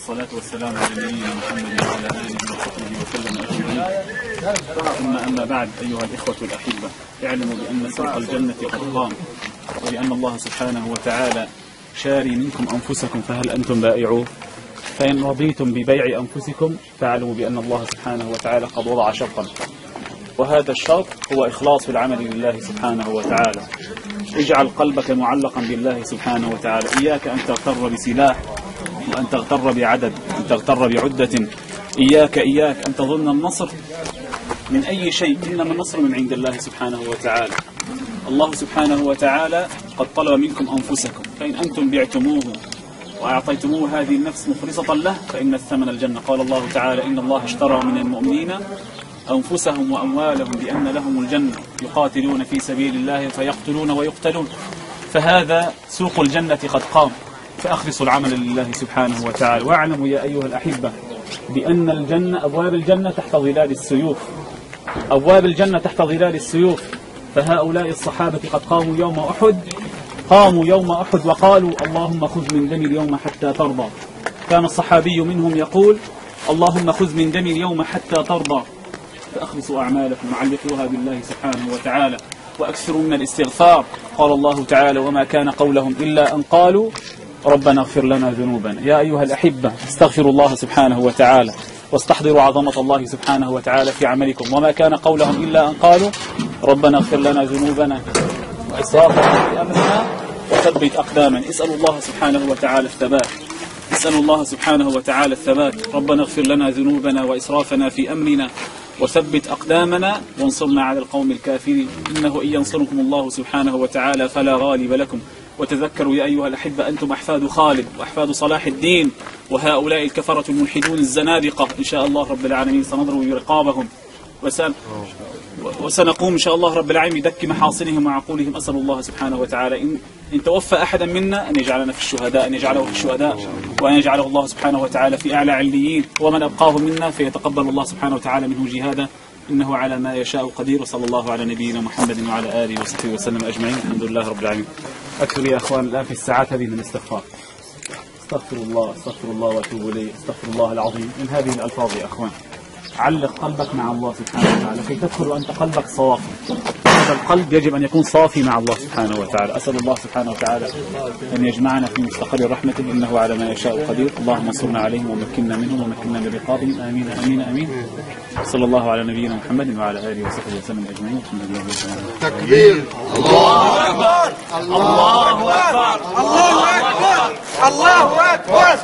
والصلاة والسلام على نبينا محمد وعلى آله وصحبه وسلم أجمعين. ثم أما بعد، أيها الإخوة الأحبة، اعلموا بأن سوق الجنة قد قام، ولأن الله سبحانه وتعالى شاري منكم أنفسكم فهل أنتم بائعون؟ فإن رضيتم ببيع أنفسكم فاعلموا بأن الله سبحانه وتعالى قد وضع شرطا، وهذا الشرط هو إخلاص العمل لله سبحانه وتعالى. اجعل قلبك معلقا بالله سبحانه وتعالى. إياك أن تغتر بسلاح، وأن تغتر بعدد، أن تغتر بعدة. إياك أن تظن النصر من أي شيء، إنما النصر من عند الله سبحانه وتعالى. الله سبحانه وتعالى قد طلب منكم أنفسكم، فإن أنتم بعتموه وأعطيتموه هذه النفس مخلصة له فإن الثمن الجنة. قال الله تعالى: إن الله اشترى من المؤمنين أنفسهم وأموالهم بأن لهم الجنة يقاتلون في سبيل الله فيقتلون ويقتلون. فهذا سوق الجنة قد قام، فأخلصوا العمل لله سبحانه وتعالى. واعلموا يا أيها الأحبة بأن الجنة، أبواب الجنة تحت ظلال السيوف، أبواب الجنة تحت ظلال السيوف. فهؤلاء الصحابة قد قاموا يوم أحد وقالوا: اللهم خذ من دمي اليوم حتى ترضى. كان الصحابي منهم يقول: اللهم خذ من دمي اليوم حتى ترضى. فأخلصوا أعمالكم وعلقوها بالله سبحانه وتعالى، وأكثروا من الاستغفار. قال الله تعالى: وما كان قولهم إلا أن قالوا ربنا اغفر لنا ذنوبنا. يا أيها الأحبة، استغفروا الله سبحانه وتعالى، واستحضروا عظمة الله سبحانه وتعالى في عملكم. وما كان قولهم إلا أن قالوا ربنا اغفر لنا ذنوبنا وإسرافنا في أمرنا وثبت أقدامنا. اسألوا الله سبحانه وتعالى الثبات، اسألوا الله سبحانه وتعالى الثبات. ربنا اغفر لنا ذنوبنا وإسرافنا في أمرنا وثبت أقدامنا وانصرنا على القوم الكافرين، إنه إن ينصركم الله سبحانه وتعالى فلا غالب لكم. وتذكروا يا أيها الأحبة، أنتم أحفاد خالد وأحفاد صلاح الدين، وهؤلاء الكفرة الملحدون الزنادقة إن شاء الله رب العالمين سنضرب برقابهم وسنقوم إن شاء الله رب العالمين بدك محاصنهم وعقولهم. أسأل الله سبحانه وتعالى إن توفى أحدا منا أن يجعلنا في الشهداء، أن يجعله في الشهداء، وأن يجعله الله سبحانه وتعالى في أعلى عليين. ومن أبقاه منا فيتقبل الله سبحانه وتعالى منه جهادا، إنه على ما يشاء قدير. وصلى الله على نبينا محمد وعلى آله وصحبه وسلم أجمعين. الحمد لله رب العالمين. أكثر يا أخوان الآن في الساعات هذه من الاستغفار. استغفر الله وأتوب إليه، استغفر الله العظيم. من هذه الألفاظ يا أخوان علق قلبك مع الله سبحانه وتعالى كي تدخل وأنت قلبك صافي. هذا القلب يجب أن يكون صافي مع الله سبحانه وتعالى. أسأل الله سبحانه وتعالى أن يجمعنا في مستقر رحمته، إنه على ما يشاء قدير. اللهم انصرنا عليهم ومكننا منهم ومكننا من رقابهم. آمين آمين آمين. صلى الله على نبينا محمد وعلى آله وصحبه وسلم أجمعين. تكبير. الله أكبر الله أكبر الله أكبر الله أكبر.